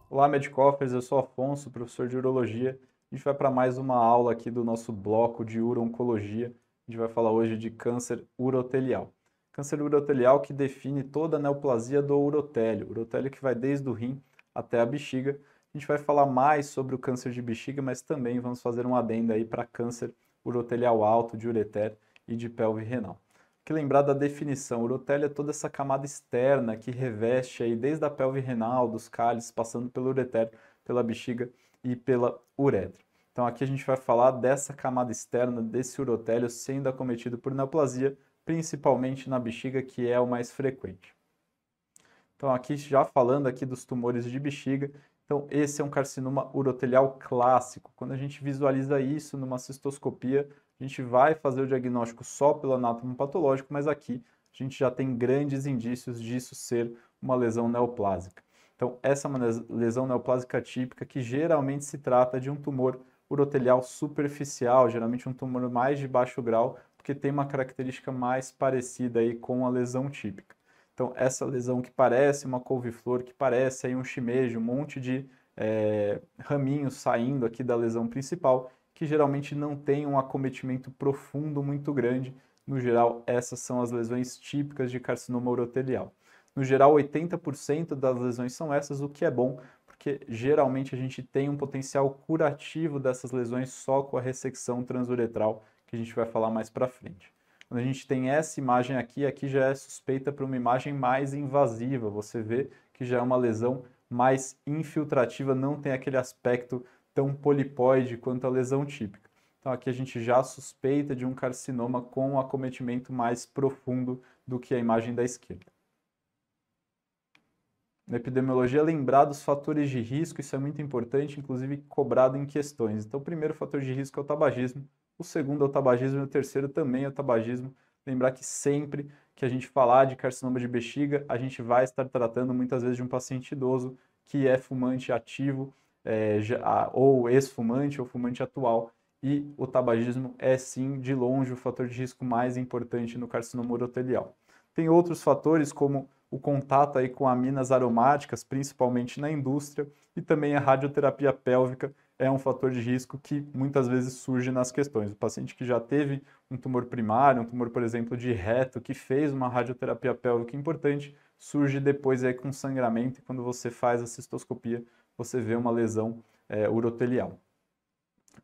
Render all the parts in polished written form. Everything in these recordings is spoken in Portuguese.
Olá, Medcoffers, eu sou Afonso, professor de Urologia. A gente vai para mais uma aula aqui do nosso bloco de Uro-Oncologia. A gente vai falar hoje de câncer urotelial. Câncer urotelial que define toda a neoplasia do urotélio, urotélio que vai desde o rim até a bexiga. A gente vai falar mais sobre o câncer de bexiga, mas também vamos fazer um adendo aí para câncer urotelial alto, de ureter e de pelve renal. Que lembrar da definição, urotélio é toda essa camada externa que reveste aí desde a pelve renal, dos cálices, passando pelo ureter, pela bexiga e pela uretra. Então aqui a gente vai falar dessa camada externa, desse urotélio sendo acometido por neoplasia, principalmente na bexiga, que é o mais frequente. Então aqui já falando aqui dos tumores de bexiga, então esse é um carcinoma urotelial clássico. Quando a gente visualiza isso numa cistoscopia, a gente vai fazer o diagnóstico só pelo anátomo patológico, mas aqui a gente já tem grandes indícios disso ser uma lesão neoplásica. Então essa é uma lesão neoplásica típica que geralmente se trata de um tumor urotelial superficial, geralmente um tumor mais de baixo grau, porque tem uma característica mais parecida aí com a lesão típica. Então, essa lesão que parece uma couve-flor, que parece aí um shimeji, um monte de raminhos saindo aqui da lesão principal, que geralmente não tem um acometimento profundo muito grande. No geral, essas são as lesões típicas de carcinoma urotelial. No geral, 80% das lesões são essas, o que é bom, porque geralmente a gente tem um potencial curativo dessas lesões só com a ressecção transuretral, que a gente vai falar mais para frente. Quando a gente tem essa imagem aqui, aqui já é suspeita para uma imagem mais invasiva. Você vê que já é uma lesão mais infiltrativa, não tem aquele aspecto tão polipoide quanto a lesão típica. Então aqui a gente já suspeita de um carcinoma com um acometimento mais profundo do que a imagem da esquerda. Na epidemiologia, lembrar dos fatores de risco, isso é muito importante, inclusive cobrado em questões. Então, o primeiro fator de risco é o tabagismo, o segundo é o tabagismo e o terceiro também é o tabagismo. Lembrar que sempre que a gente falar de carcinoma de bexiga, a gente vai estar tratando muitas vezes de um paciente idoso que é fumante ativo, ou ex-fumante ou fumante atual. E o tabagismo é sim, de longe, o fator de risco mais importante no carcinoma urotelial. Tem outros fatores como o contato aí com aminas aromáticas, principalmente na indústria, e também a radioterapia pélvica é um fator de risco que muitas vezes surge nas questões. O paciente que já teve um tumor primário, um tumor, por exemplo, de reto, que fez uma radioterapia pélvica importante, surge depois aí com sangramento, e quando você faz a cistoscopia, você vê uma lesão urotelial.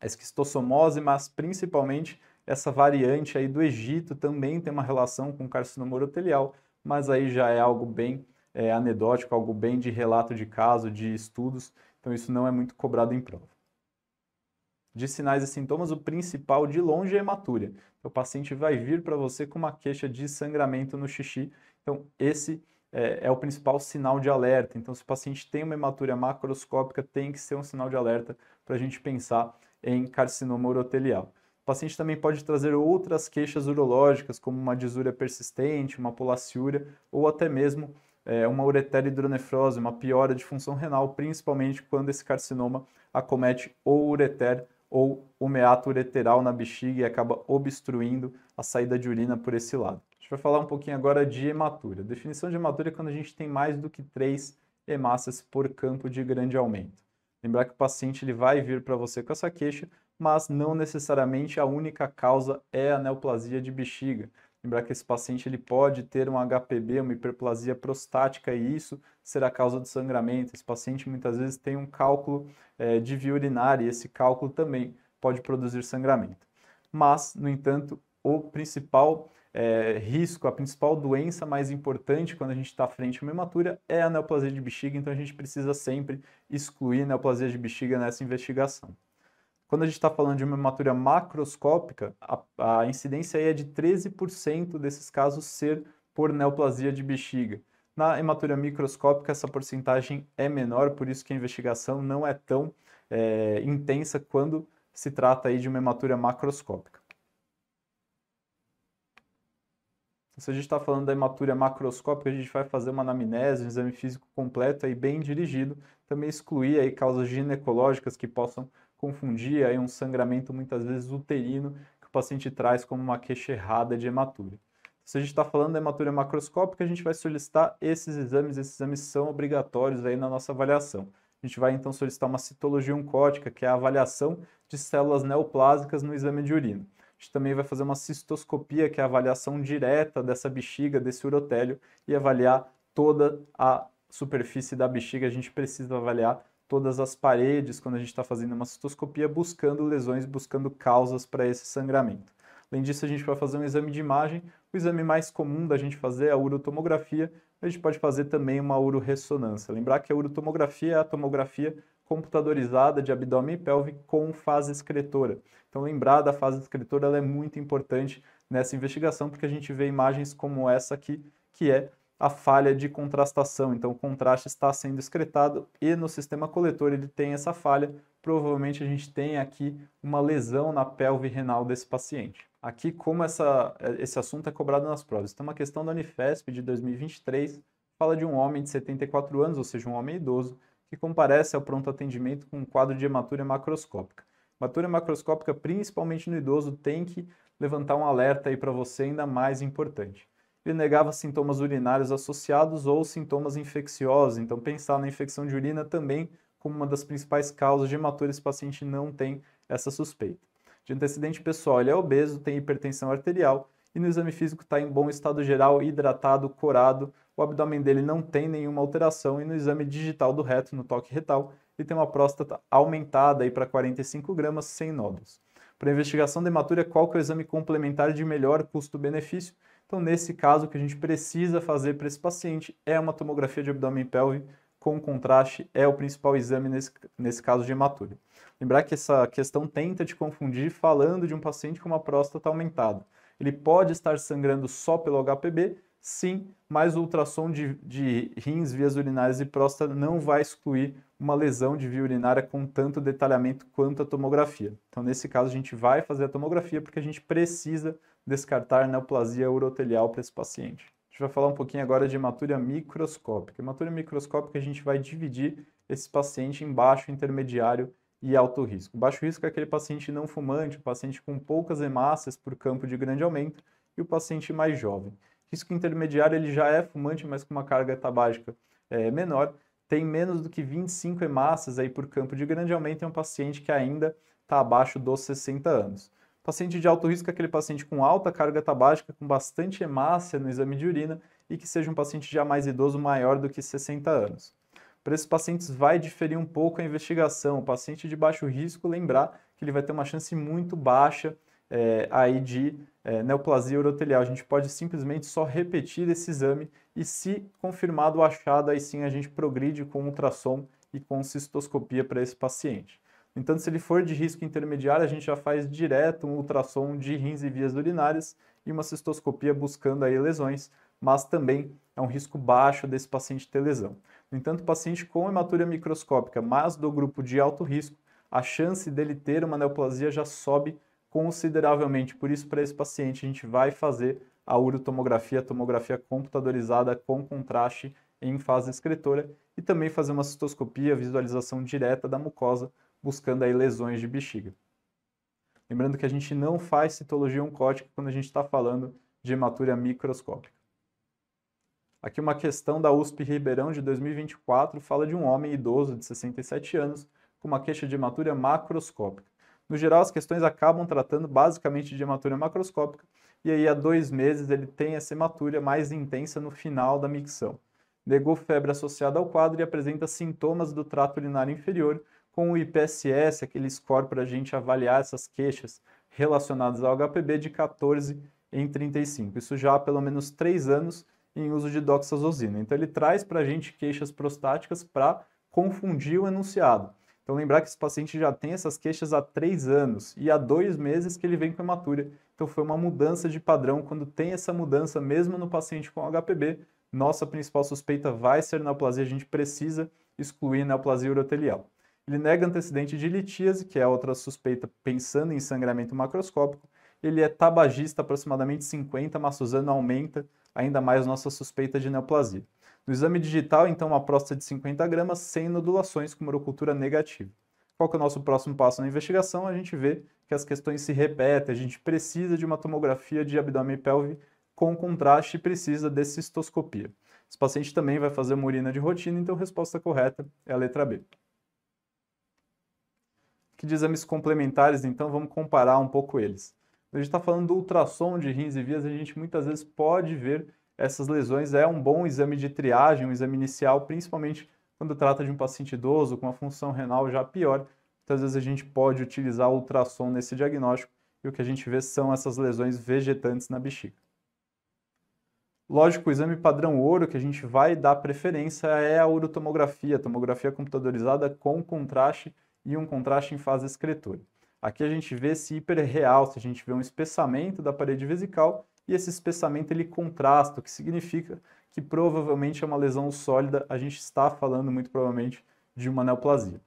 A esquistossomose, mas principalmente essa variante aí do Egito também tem uma relação com carcinoma urotelial, mas aí já é algo bem anedótico, algo bem de relato de caso, de estudos, então isso não é muito cobrado em prova. De sinais e sintomas, o principal de longe é a hematúria. Então, o paciente vai vir para você com uma queixa de sangramento no xixi, então esse é o principal sinal de alerta. Então, se o paciente tem uma hematúria macroscópica, tem que ser um sinal de alerta para a gente pensar em carcinoma urotelial. O paciente também pode trazer outras queixas urológicas, como uma disúria persistente, uma polaciúria, ou até mesmo uma ureterohidronefrose, uma piora de função renal, principalmente quando esse carcinoma acomete ou o ureter ou o meato ureteral na bexiga e acaba obstruindo a saída de urina por esse lado. A gente vai falar um pouquinho agora de hematúria. A definição de hematúria é quando a gente tem mais do que 3 hemácias por campo de grande aumento. Lembrar que o paciente ele vai vir para você com essa queixa, mas não necessariamente a única causa é a neoplasia de bexiga. Lembrar que esse paciente ele pode ter um HPB, uma hiperplasia prostática, e isso será causa do sangramento. Esse paciente muitas vezes tem um cálculo de via urinária, e esse cálculo também pode produzir sangramento. Mas, no entanto, o principal risco, a principal doença mais importante quando a gente está frente a uma hematúria é a neoplasia de bexiga, então a gente precisa sempre excluir a neoplasia de bexiga nessa investigação. Quando a gente está falando de uma hematúria macroscópica, a incidência aí é de 13% desses casos ser por neoplasia de bexiga. Na hematúria microscópica, essa porcentagem é menor, por isso que a investigação não é tão intensa quando se trata aí de uma hematúria macroscópica. Se a gente está falando da hematúria macroscópica, a gente vai fazer uma anamnese, um exame físico completo e bem dirigido, também excluir aí causas ginecológicas que possam confundir aí um sangramento muitas vezes uterino que o paciente traz como uma queixa errada de hematúria. Se a gente está falando da hematúria macroscópica, a gente vai solicitar esses exames são obrigatórios aí na nossa avaliação. A gente vai então solicitar uma citologia oncótica, que é a avaliação de células neoplásicas no exame de urina. A gente também vai fazer uma cistoscopia, que é a avaliação direta dessa bexiga, desse urotélio, e avaliar toda a superfície da bexiga. A gente precisa avaliar todas as paredes quando a gente está fazendo uma cistoscopia, buscando lesões, buscando causas para esse sangramento. Além disso, a gente vai fazer um exame de imagem. O exame mais comum da gente fazer é a urotomografia. A gente pode fazer também uma uroressonância. Lembrar que a urotomografia é a tomografia computadorizada de abdômen e pelve com fase excretora. Então, lembrar da fase excretora, ela é muito importante nessa investigação, porque a gente vê imagens como essa aqui, que é a falha de contrastação. Então, o contraste está sendo excretado e no sistema coletor ele tem essa falha. Provavelmente a gente tem aqui uma lesão na pelve renal desse paciente. Aqui, como esse assunto é cobrado nas provas. Então, uma questão da Unifesp de 2023 fala de um homem de 74 anos, ou seja, um homem idoso, que comparece ao pronto atendimento com um quadro de hematúria macroscópica. Hematúria macroscópica, principalmente no idoso, tem que levantar um alerta aí para você ainda mais importante. Ele negava sintomas urinários associados ou sintomas infecciosos, então pensar na infecção de urina também como uma das principais causas de hematúria, esse paciente não tem essa suspeita. De antecedente pessoal, ele é obeso, tem hipertensão arterial e no exame físico está em bom estado geral, hidratado, corado, o abdômen dele não tem nenhuma alteração e no exame digital do reto, no toque retal, ele tem uma próstata aumentada para 45 gramas sem nódulos. Para a investigação da hematúria, qual que é o exame complementar de melhor custo-benefício? Então, nesse caso, o que a gente precisa fazer para esse paciente é uma tomografia de abdômen e pelve com contraste, é o principal exame nesse caso de hematúria. Lembrar que essa questão tenta te confundir falando de um paciente com uma próstata aumentada. Ele pode estar sangrando só pelo HPB, sim, mas o ultrassom de rins, vias urinárias e próstata não vai excluir uma lesão de via urinária com tanto detalhamento quanto a tomografia. Então, nesse caso, a gente vai fazer a tomografia porque a gente precisa descartar neoplasia urotelial para esse paciente. A gente vai falar um pouquinho agora de hematúria microscópica. Hematúria microscópica, a gente vai dividir esse paciente em baixo, intermediário e alto risco. Baixo risco é aquele paciente não fumante, o paciente com poucas hemácias por campo de grande aumento e o paciente mais jovem. Risco intermediário, ele já é fumante, mas com uma carga tabágica menor, tem menos do que 25 hemácias aí por campo de grande aumento e é um paciente que ainda está abaixo dos 60 anos. Paciente de alto risco é aquele paciente com alta carga tabágica, com bastante hemácia no exame de urina e que seja um paciente já mais idoso, maior do que 60 anos. Para esses pacientes vai diferir um pouco a investigação. O paciente de baixo risco, lembrar que ele vai ter uma chance muito baixa aí de neoplasia urotelial. A gente pode simplesmente só repetir esse exame e, se confirmado o achado, aí sim a gente progride com ultrassom e com cistoscopia para esse paciente. No entanto, se ele for de risco intermediário, a gente já faz direto um ultrassom de rins e vias urinárias e uma cistoscopia buscando aí lesões, mas também é um risco baixo desse paciente ter lesão. No entanto, o paciente com hematúria microscópica, mas do grupo de alto risco, a chance dele ter uma neoplasia já sobe consideravelmente. Por isso, para esse paciente, a gente vai fazer a urotomografia, a tomografia computadorizada com contraste em fase excretora e também fazer uma cistoscopia, visualização direta da mucosa, buscando aí lesões de bexiga. Lembrando que a gente não faz citologia oncótica quando a gente está falando de hematúria microscópica. Aqui uma questão da USP Ribeirão de 2024 fala de um homem idoso de 67 anos com uma queixa de hematúria macroscópica. No geral, as questões acabam tratando basicamente de hematúria macroscópica e aí há 2 meses ele tem essa hematúria mais intensa no final da micção. Negou febre associada ao quadro e apresenta sintomas do trato urinário inferior, com o IPSS, aquele score para a gente avaliar essas queixas relacionadas ao HPB de 14 em 35. Isso já há pelo menos 3 anos em uso de doxazosina. Então ele traz para a gente queixas prostáticas para confundir o enunciado. Então lembrar que esse paciente já tem essas queixas há 3 anos e há 2 meses que ele vem com hematúria. Então foi uma mudança de padrão. Quando tem essa mudança, mesmo no paciente com HPB, nossa principal suspeita vai ser neoplasia. A gente precisa excluir neoplasia urotelial. Ele nega antecedente de litíase, que é a outra suspeita pensando em sangramento macroscópico. Ele é tabagista, aproximadamente 50, mas usando aumenta ainda mais nossa suspeita de neoplasia. No exame digital, então, uma próstata de 50 gramas sem nodulações com urocultura negativa. Qual que é o nosso próximo passo na investigação? A gente vê que as questões se repetem, a gente precisa de uma tomografia de abdômen e pelve com contraste e precisa de cistoscopia. Esse paciente também vai fazer uma urina de rotina, então a resposta correta é a letra B. Aqui de exames complementares, então, vamos comparar um pouco eles. A gente está falando do ultrassom de rins e vias, a gente muitas vezes pode ver essas lesões. É um bom exame de triagem, um exame inicial, principalmente quando trata de um paciente idoso com a função renal já pior. Muitas vezes a gente pode utilizar o ultrassom nesse diagnóstico e o que a gente vê são essas lesões vegetantes na bexiga. Lógico, o exame padrão ouro que a gente vai dar preferência é a urotomografia, tomografia computadorizada com contraste e um contraste em fase excretora. Aqui a gente vê esse hiperrealce, a gente vê um espessamento da parede vesical e esse espessamento ele contrasta, o que significa que provavelmente é uma lesão sólida, a gente está falando muito provavelmente de uma neoplasia.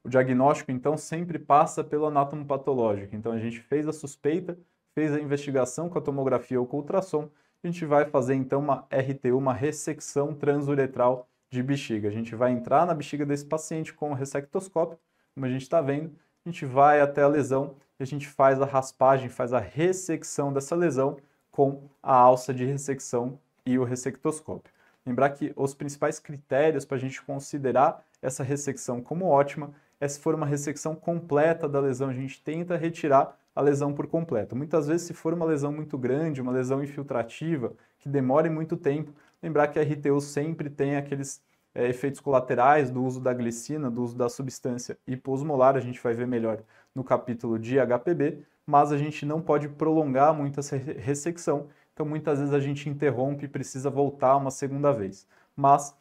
O diagnóstico, então, sempre passa pelo anatomopatológico. Então, a gente fez a suspeita, fez a investigação com a tomografia ou com o ultrassom, a gente vai fazer, então, uma RTU, uma ressecção transuretral de bexiga. A gente vai entrar na bexiga desse paciente com o ressectoscópio, como a gente está vendo, a gente vai até a lesão e a gente faz a raspagem, faz a ressecção dessa lesão com a alça de ressecção e o ressectoscópio. Lembrar que os principais critérios para a gente considerar essa ressecção como ótima é se for uma ressecção completa da lesão, a gente tenta retirar a lesão por completo. Muitas vezes, se for uma lesão muito grande, uma lesão infiltrativa, que demore muito tempo, lembrar que a RTU sempre tem aqueles efeitos colaterais do uso da glicina, do uso da substância hiposmolar, a gente vai ver melhor no capítulo de HPB, mas a gente não pode prolongar muito essa ressecção, então muitas vezes a gente interrompe e precisa voltar uma segunda vez. Mas,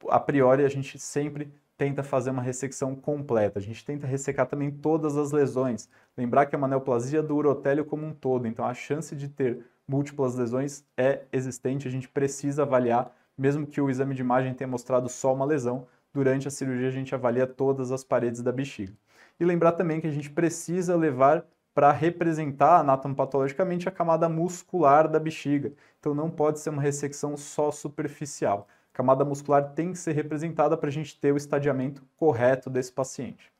a priori, a gente sempre tenta fazer uma ressecção completa, a gente tenta ressecar também todas as lesões. Lembrar que é uma neoplasia do urotélio como um todo, então a chance de ter múltiplas lesões é existente, a gente precisa avaliar, mesmo que o exame de imagem tenha mostrado só uma lesão, durante a cirurgia a gente avalia todas as paredes da bexiga. E lembrar também que a gente precisa levar para representar anatomopatologicamente a camada muscular da bexiga. Então não pode ser uma ressecção só superficial. A camada muscular tem que ser representada para a gente ter o estadiamento correto desse paciente.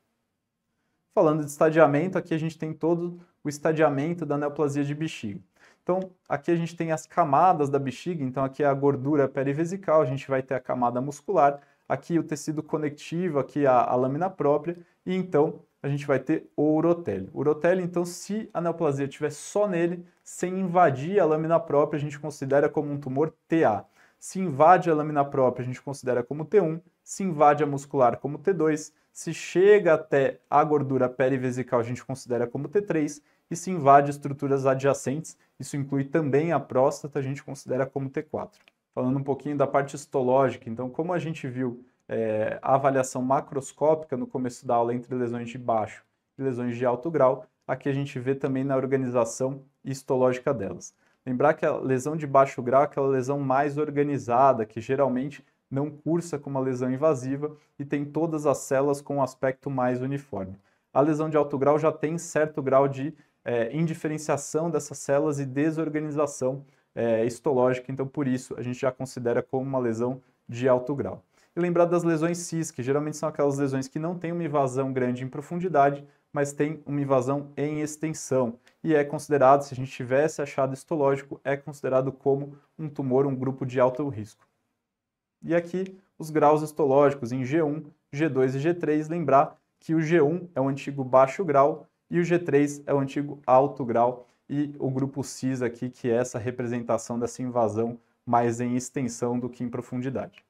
Falando de estadiamento, aqui a gente tem todo o estadiamento da neoplasia de bexiga. Então, aqui a gente tem as camadas da bexiga, então aqui é a gordura perivesical, a gente vai ter a camada muscular, aqui o tecido conectivo, aqui a lâmina própria, e então a gente vai ter o urotélio. O urotélio, então, se a neoplasia estiver só nele, sem invadir a lâmina própria, a gente considera como um tumor TA. Se invade a lâmina própria, a gente considera como T1, se invade a muscular como T2, se chega até a gordura perivesical, a gente considera como T3, e se invade estruturas adjacentes, isso inclui também a próstata, a gente considera como T4. Falando um pouquinho da parte histológica, então, como a gente viu a avaliação macroscópica no começo da aula entre lesões de baixo e lesões de alto grau, aqui a gente vê também na organização histológica delas. Lembrar que a lesão de baixo grau é aquela lesão mais organizada, que geralmente não cursa com uma lesão invasiva e tem todas as células com um aspecto mais uniforme. A lesão de alto grau já tem certo grau de indiferenciação dessas células e desorganização histológica, então por isso a gente já considera como uma lesão de alto grau. E lembrar das lesões cis, que geralmente são aquelas lesões que não têm uma invasão grande em profundidade, mas tem uma invasão em extensão. E é considerado, se a gente tivesse achado histológico, é considerado como um tumor, um grupo de alto risco. E aqui os graus histológicos em G1, G2 e G3, lembrar que o G1 é o antigo baixo grau e o G3 é o antigo alto grau, e o grupo cis aqui, que é essa representação dessa invasão mais em extensão do que em profundidade.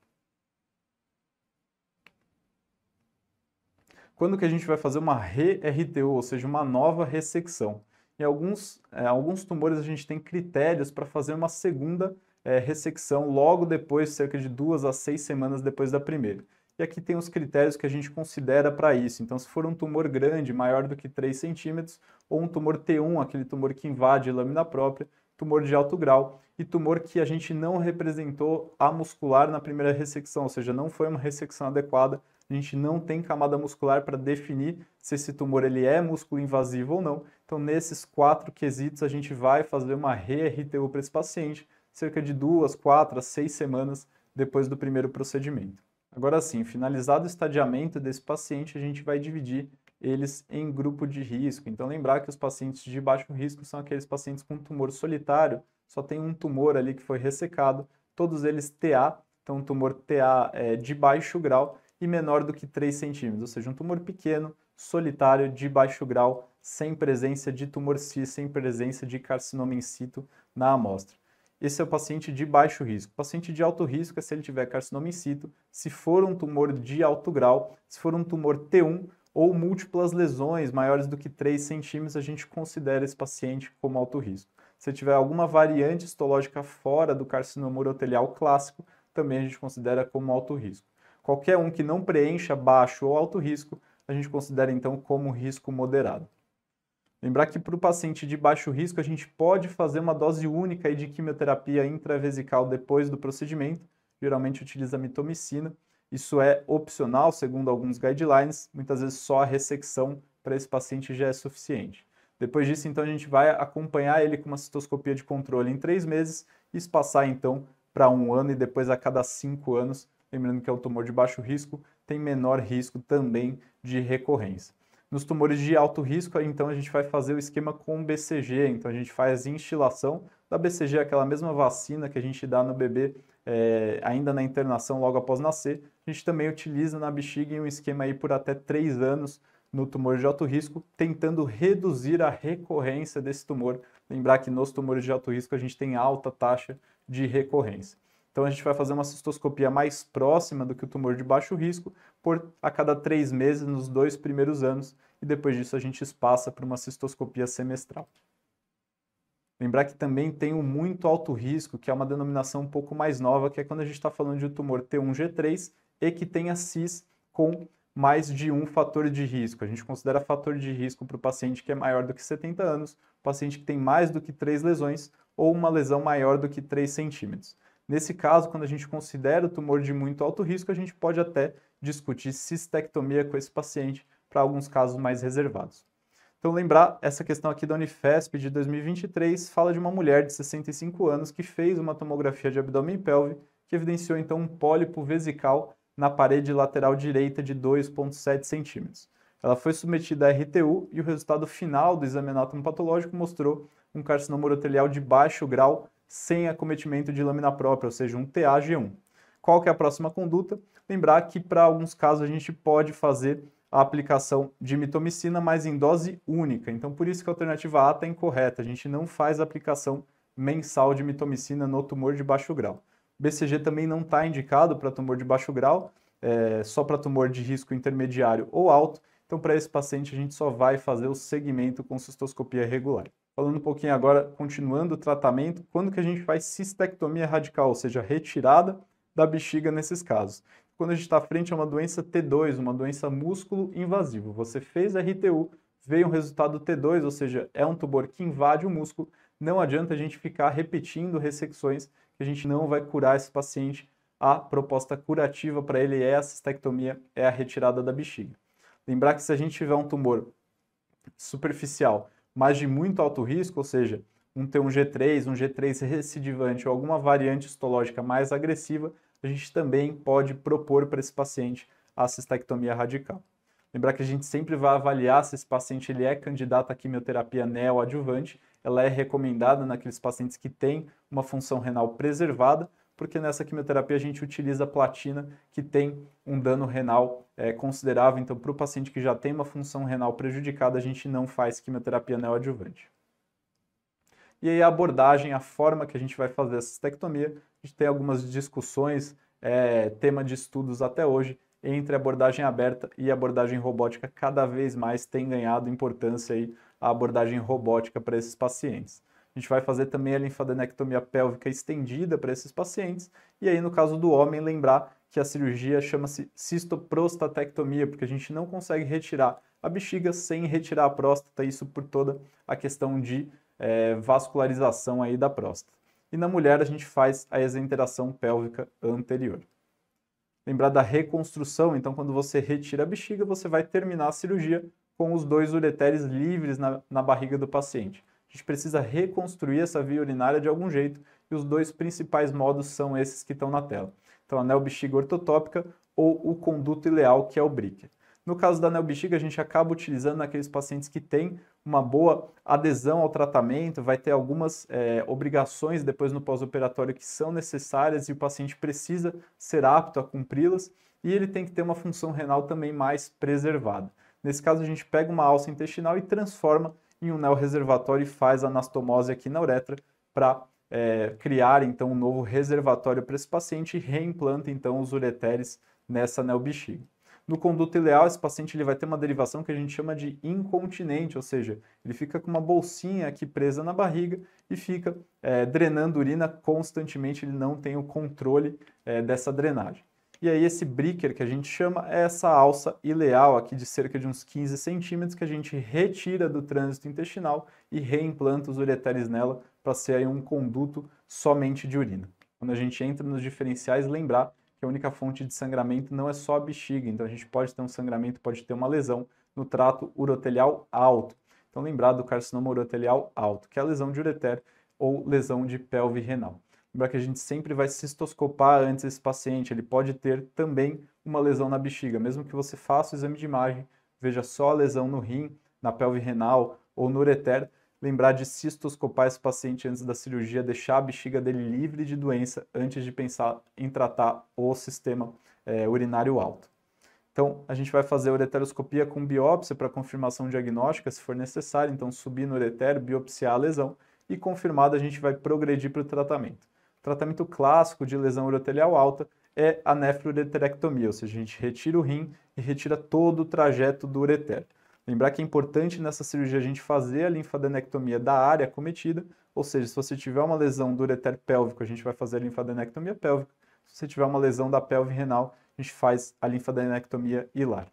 Quando que a gente vai fazer uma re-RTU, ou seja, uma nova ressecção? Em alguns tumores a gente tem critérios para fazer uma segunda ressecção logo depois, cerca de 2 a 6 semanas depois da primeira. E aqui tem os critérios que a gente considera para isso. Então, se for um tumor grande, maior do que 3 centímetros, ou um tumor T1, aquele tumor que invade a lâmina própria, tumor de alto grau, e tumor que a gente não representou a muscular na primeira ressecção, ou seja, não foi uma ressecção adequada, a gente não tem camada muscular para definir se esse tumor ele é músculo invasivo ou não. Então, nesses 4 quesitos, a gente vai fazer uma re-RTU para esse paciente, cerca de 2, 4 a 6 semanas depois do primeiro procedimento. Agora sim, finalizado o estadiamento desse paciente, a gente vai dividir eles em grupo de risco. Então, lembrar que os pacientes de baixo risco são aqueles pacientes com tumor solitário, só tem um tumor ali que foi ressecado, todos eles TA, então um tumor TA de baixo grau e menor do que 3 centímetros, ou seja, um tumor pequeno, solitário, de baixo grau, sem presença de tumor cis, sem presença de carcinoma in situ na amostra. Esse é o paciente de baixo risco. O paciente de alto risco é se ele tiver carcinoma in situ, se for um tumor de alto grau, se for um tumor T1 ou múltiplas lesões maiores do que 3 centímetros, a gente considera esse paciente como alto risco. Se tiver alguma variante histológica fora do carcinoma urotelial clássico, também a gente considera como alto risco. Qualquer um que não preencha baixo ou alto risco, a gente considera então como risco moderado. Lembrar que para o paciente de baixo risco, a gente pode fazer uma dose única de quimioterapia intravesical depois do procedimento, geralmente utiliza mitomicina. Isso é opcional, segundo alguns guidelines, muitas vezes só a ressecção para esse paciente já é suficiente. Depois disso, então, a gente vai acompanhar ele com uma cistoscopia de controle em 3 meses e espaçar, então, para 1 ano e depois a cada 5 anos. Lembrando que é um tumor de baixo risco, tem menor risco também de recorrência. Nos tumores de alto risco, então, a gente vai fazer o esquema com BCG. Então, a gente faz instilação da BCG, aquela mesma vacina que a gente dá no bebê ainda na internação logo após nascer. A gente também utiliza na bexiga em um esquema aí por até 3 anos no tumor de alto risco, tentando reduzir a recorrência desse tumor. Lembrar que nos tumores de alto risco a gente tem alta taxa de recorrência. Então a gente vai fazer uma cistoscopia mais próxima do que o tumor de baixo risco a cada 3 meses nos 2 primeiros anos e depois disso a gente espaça para uma cistoscopia semestral. Lembrar que também tem o muito alto risco, que é uma denominação um pouco mais nova, que é quando a gente está falando de um tumor T1G3 e que tenha cis com mais de um fator de risco. A gente considera fator de risco para o paciente que é maior do que 70 anos, paciente que tem mais do que 3 lesões ou uma lesão maior do que 3 centímetros. Nesse caso, quando a gente considera o tumor de muito alto risco, a gente pode até discutir cistectomia com esse paciente para alguns casos mais reservados. Então, lembrar, essa questão aqui da Unifesp de 2023 fala de uma mulher de 65 anos que fez uma tomografia de abdômen e pelve, que evidenciou então um pólipo vesical na parede lateral direita de 2,7 centímetros. Ela foi submetida a RTU e o resultado final do exame anatomopatológico mostrou um carcinoma urotelial de baixo grau sem acometimento de lâmina própria, ou seja, um TAG1. Qual que é a próxima conduta? Lembrar que para alguns casos a gente pode fazer a aplicação de mitomicina, mas em dose única. Então, por isso que a alternativa A está incorreta. A gente não faz aplicação mensal de mitomicina no tumor de baixo grau. O BCG também não está indicado para tumor de baixo grau, só para tumor de risco intermediário ou alto. Então, para esse paciente, a gente só vai fazer o segmento com cistoscopia regular. Falando um pouquinho agora, continuando o tratamento, quando que a gente faz cistectomia radical, ou seja, retirada da bexiga nesses casos? Quando a gente está frente a uma doença T2, uma doença músculo invasivo. Você fez RTU, veio um resultado T2, ou seja, é um tumor que invade o músculo, não adianta a gente ficar repetindo ressecções, que a gente não vai curar esse paciente. A proposta curativa para ele é a cistectomia, é a retirada da bexiga. Lembrar que se a gente tiver um tumor superficial, mas de muito alto risco, ou seja, um T1G3, um G3 recidivante ou alguma variante histológica mais agressiva, a gente também pode propor para esse paciente a cistectomia radical. Lembrar que a gente sempre vai avaliar se esse paciente ele é candidato à quimioterapia neoadjuvante, ela é recomendada naqueles pacientes que têm uma função renal preservada, porque nessa quimioterapia a gente utiliza platina, que tem um dano renal considerável. Então, para o paciente que já tem uma função renal prejudicada, a gente não faz quimioterapia neoadjuvante. E aí a abordagem, a forma que a gente vai fazer a cistectomia, a gente tem algumas discussões, tema de estudos até hoje, entre abordagem aberta e abordagem robótica, cada vez mais tem ganhado importância aí a abordagem robótica para esses pacientes. A gente vai fazer também a linfadenectomia pélvica estendida para esses pacientes, e aí no caso do homem, lembrar que a cirurgia chama-se cistoprostatectomia, porque a gente não consegue retirar a bexiga sem retirar a próstata, isso por toda a questão de vascularização aí da próstata. E na mulher a gente faz a exenteração pélvica anterior. Lembrar da reconstrução, então quando você retira a bexiga, você vai terminar a cirurgia com os 2 ureteres livres na barriga do paciente. A gente precisa reconstruir essa via urinária de algum jeito e os 2 principais modos são esses que estão na tela. Então, anel bexiga ortotópica ou o conduto ileal, que é o Bricker. No caso da neobexiga, a gente acaba utilizando naqueles pacientes que têm uma boa adesão ao tratamento, vai ter algumas obrigações depois no pós-operatório que são necessárias e o paciente precisa ser apto a cumpri-las, e ele tem que ter uma função renal também mais preservada. Nesse caso, a gente pega uma alça intestinal e transforma em um neorreservatório e faz a anastomose aqui na uretra para criar então um novo reservatório para esse paciente e reimplanta então os ureteres nessa neobexiga. No conduto ileal, esse paciente ele vai ter uma derivação que a gente chama de incontinente, ou seja, ele fica com uma bolsinha aqui presa na barriga e fica drenando urina constantemente, ele não tem o controle dessa drenagem. E aí esse breaker que a gente chama é essa alça ileal aqui de cerca de uns 15 centímetros que a gente retira do trânsito intestinal e reimplanta os ureteres nela para ser aí um conduto somente de urina. Quando a gente entra nos diferenciais, lembrar que a única fonte de sangramento não é só a bexiga, então a gente pode ter um sangramento, pode ter uma lesão no trato urotelial alto. Então lembrar do carcinoma urotelial alto, que é a lesão de ureter ou lesão de pelve renal. Lembrar que a gente sempre vai cistoscopar antes esse paciente, ele pode ter também uma lesão na bexiga, mesmo que você faça o exame de imagem, veja só a lesão no rim, na pelve renal ou no ureter, lembrar de cistoscopar esse paciente antes da cirurgia, deixar a bexiga dele livre de doença antes de pensar em tratar o sistema urinário alto. Então, a gente vai fazer a ureteroscopia com biópsia para confirmação diagnóstica, se for necessário, então subir no ureter, biopsiar a lesão e confirmado a gente vai progredir para o tratamento. O tratamento clássico de lesão urotelial alta é a nefroureterectomia, ou seja, a gente retira o rim e retira todo o trajeto do ureter. Lembrar que é importante nessa cirurgia a gente fazer a linfadenectomia da área acometida, ou seja, se você tiver uma lesão do ureter pélvico, a gente vai fazer a linfadenectomia pélvica. Se você tiver uma lesão da pelve renal, a gente faz a linfadenectomia hilar.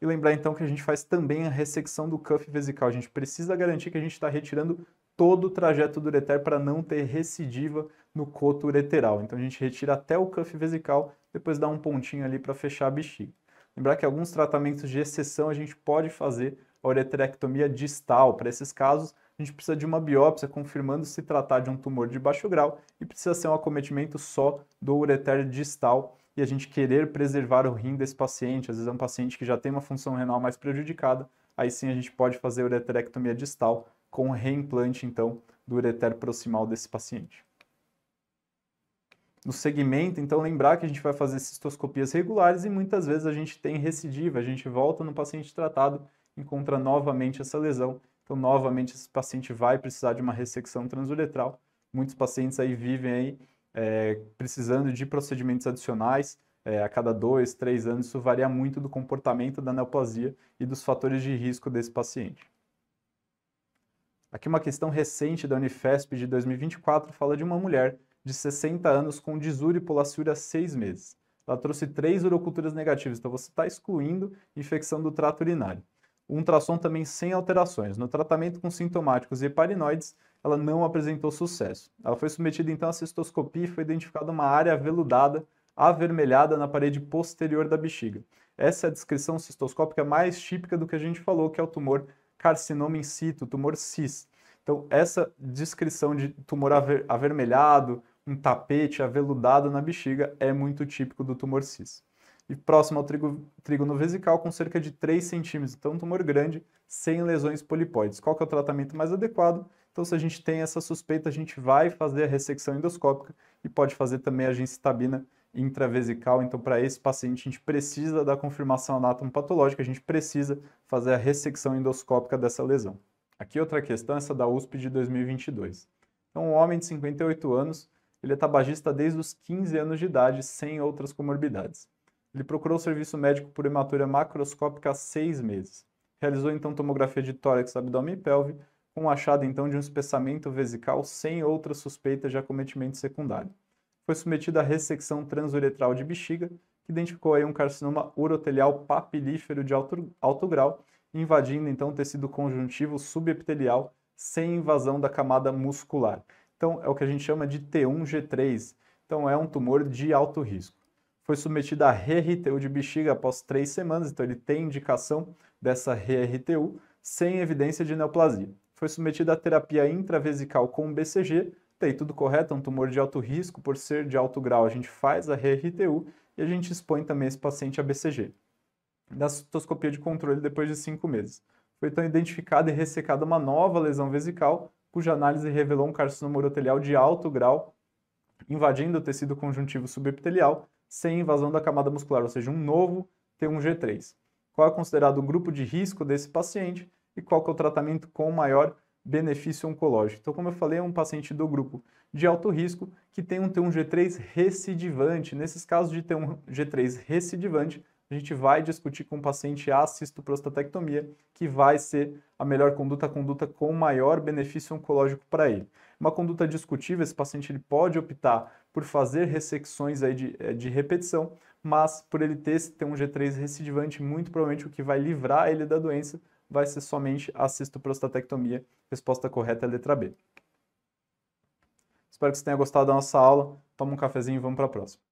E lembrar então que a gente faz também a ressecção do cuff vesical. A gente precisa garantir que a gente está retirando todo o trajeto do ureter para não ter recidiva no coto ureteral. Então a gente retira até o cuff vesical, depois dá um pontinho ali para fechar a bexiga. Lembrar que alguns tratamentos de exceção a gente pode fazer a ureterectomia distal. Para esses casos, a gente precisa de uma biópsia confirmando se tratar de um tumor de baixo grau e precisa ser um acometimento só do ureter distal e a gente querer preservar o rim desse paciente. Às vezes é um paciente que já tem uma função renal mais prejudicada, aí sim a gente pode fazer a ureterectomia distal com o reimplante, então, do ureter proximal desse paciente. No segmento, então, lembrar que a gente vai fazer cistoscopias regulares e muitas vezes a gente tem recidiva, a gente volta no paciente tratado, encontra novamente essa lesão, então novamente esse paciente vai precisar de uma ressecção transuretral. Muitos pacientes aí vivem aí precisando de procedimentos adicionais a cada 2, 3 anos, isso varia muito do comportamento da neoplasia e dos fatores de risco desse paciente. Aqui uma questão recente da Unifesp de 2024 fala de uma mulher de 60 anos com disúria e polaciúria há 6 meses. Ela trouxe 3 uroculturas negativas, então você está excluindo infecção do trato urinário. Um ultrassom também sem alterações. No tratamento com sintomáticos e heparinoides, ela não apresentou sucesso. Ela foi submetida então à cistoscopia e foi identificada uma área aveludada, avermelhada na parede posterior da bexiga. Essa é a descrição cistoscópica mais típica do que a gente falou, que é o tumor carcinoma in situ, tumor CIS. Então, essa descrição de tumor avermelhado, um tapete aveludado na bexiga é muito típico do tumor CIS. E próximo ao trígono vesical com cerca de 3 centímetros, então um tumor grande, sem lesões polipoides. Qual que é o tratamento mais adequado? Então, se a gente tem essa suspeita, a gente vai fazer a ressecção endoscópica e pode fazer também a gencitabina intravesical. Então, para esse paciente, a gente precisa da confirmação anatomopatológica, a gente precisa fazer a ressecção endoscópica dessa lesão. Aqui outra questão, essa da USP de 2022. Então, um homem de 58 anos, ele é tabagista desde os 15 anos de idade, sem outras comorbidades. Ele procurou o serviço médico por hematuria macroscópica há 6 meses. Realizou então tomografia de tórax, abdômen e pelve, com o achado então de um espessamento vesical sem outra suspeita de acometimento secundário. Foi submetido à ressecção transuretral de bexiga, que identificou aí um carcinoma urotelial papilífero de alto grau, invadindo então o tecido conjuntivo subepitelial sem invasão da camada muscular. Então é o que a gente chama de T1G3. Então é um tumor de alto risco. Foi submetido a RRTU de bexiga após 3 semanas, então ele tem indicação dessa RRTU, sem evidência de neoplasia. Foi submetido à terapia intravesical com BCG, tem tudo correto, é um tumor de alto risco, por ser de alto grau a gente faz a RRTU e a gente expõe também esse paciente a BCG. da cistoscopia de controle depois de 5 meses. Foi então identificada e ressecada uma nova lesão vesical, cuja análise revelou um carcinoma urotelial de alto grau, invadindo o tecido conjuntivo subepitelial, sem invasão da camada muscular, ou seja, um novo T1G3. Qual é considerado o grupo de risco desse paciente e qual que é o tratamento com maior benefício oncológico? Então, como eu falei, é um paciente do grupo de alto risco que tem um T1G3 recidivante. Nesses casos de T1G3 recidivante, a gente vai discutir com o paciente a cistoprostatectomia, que vai ser a melhor conduta, a conduta com maior benefício oncológico para ele. Uma conduta discutível, esse paciente ele pode optar por fazer ressecções aí de repetição, mas por ele ter esse T1G3 recidivante, muito provavelmente o que vai livrar ele da doença vai ser somente a cistoprostatectomia. Resposta correta é a letra B. Espero que você tenha gostado da nossa aula. Toma um cafezinho e vamos para a próxima.